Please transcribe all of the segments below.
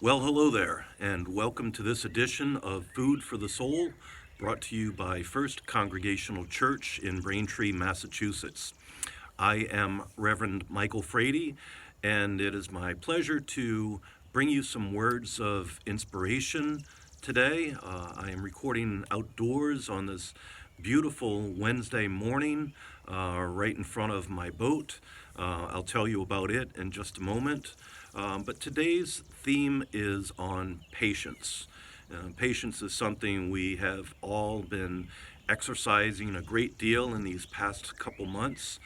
Well, hello there, and welcome to this edition of Food for the Soul, brought to you by First Congregational Church in Braintree, Massachusetts. I am Reverend Michael Frady, and it is my pleasure to bring you some words of inspiration today. I am recording outdoors on this beautiful Wednesday morning, right in front of my boat. I'll tell you about it in just a moment. But today's theme is on patience. Patience is something we have all been exercising a great deal in these past couple months,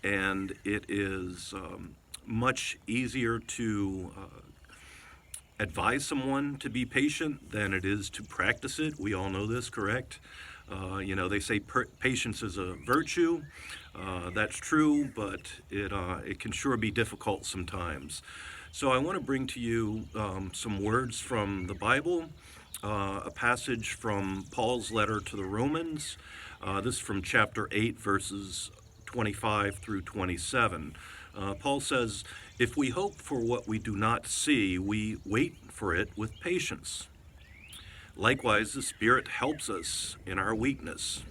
and it is much easier to advise someone to be patient than it is to practice it. We all know this, correct? They say patience is a virtue. That's true, but it can sure be difficult sometimes. So I want to bring to you some words from the Bible, a passage from Paul's letter to the Romans. This is from chapter 8, verses 25 through 27. Paul says, "If we hope for what we do not see, we wait for it with patience. Likewise, the Spirit helps us in our weakness.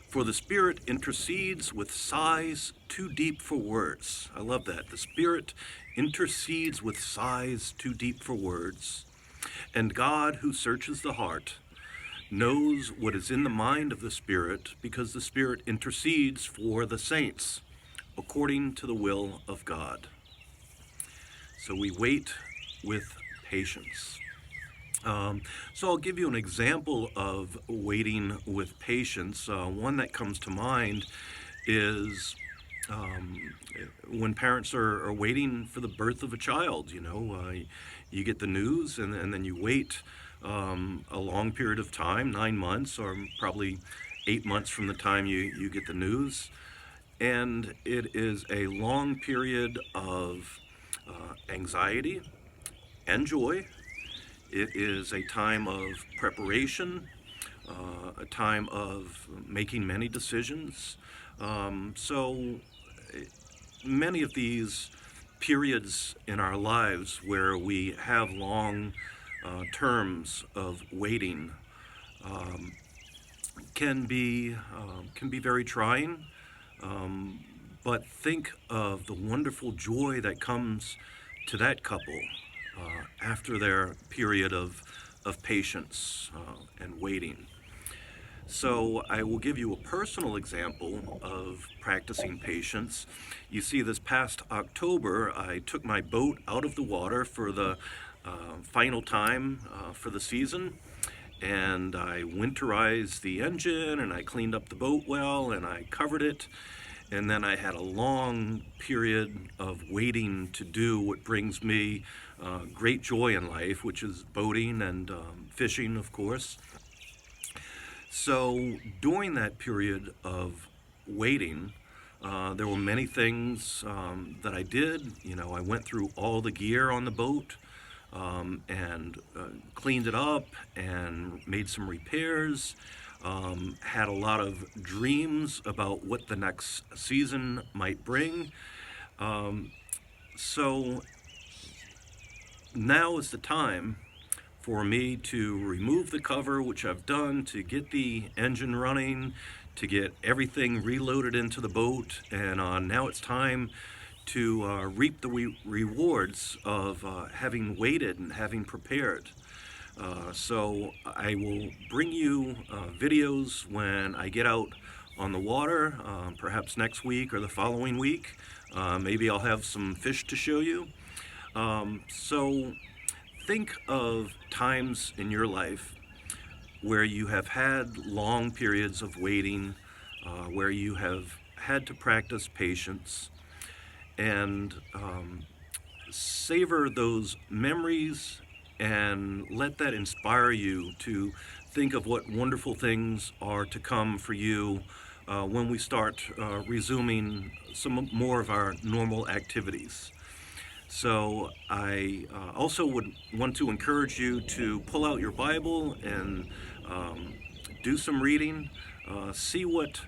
For the Spirit intercedes with sighs too deep for words." I love that. The Spirit intercedes with sighs too deep for words. "And God, who searches the heart, knows what is in the mind of the Spirit, because the Spirit intercedes for the saints according to the will of God." So we wait with patience. So I'll give you an example of waiting with patience. One that comes to mind is um, when parents are waiting for the birth of a child. You get the news, and then you wait a long period of time, 9 months, or probably 8 months from the time you get the news. And it is a long period of anxiety and joy. It is a time of preparation, a time of making many decisions. So many of these periods in our lives where we have long terms of waiting um, can be very trying. Um, but think of the wonderful joy that comes to that couple after their period of patience and waiting. So I will give you a personal example of practicing patience. You see, this past October, I took my boat out of the water for the final time for the season, and I winterized the engine, and I cleaned up the boat well, and I covered it. And then I had a long period of waiting to do what brings me great joy in life, which is boating and fishing, of course. So during that period of waiting, there were many things that I did. I went through all the gear on the boat and cleaned it up and made some repairs. Had a lot of dreams about what the next season might bring. Um, so now is the time for me to remove the cover, which I've done, to get the engine running, to get everything reloaded into the boat, and now it's time to reap the rewards of having waited and having prepared. So I will bring you videos when I get out on the water, perhaps next week or the following week. Maybe I'll have some fish to show you. So think of times in your life where you have had long periods of waiting, where you have had to practice patience, and savor those memories and let that inspire you to think of what wonderful things are to come for you when we start resuming some more of our normal activities. So I also would want to encourage you to pull out your Bible and um, do some reading, see what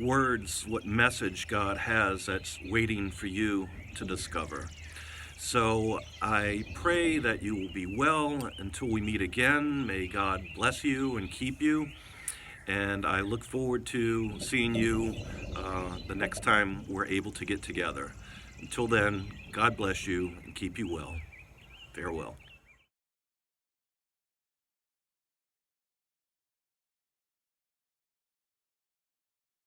words, what message God has that's waiting for you to discover. So I pray that you will be well until we meet again. May God bless you and keep you. And I look forward to seeing you the next time we're able to get together. Until then, God bless you and keep you well. Farewell.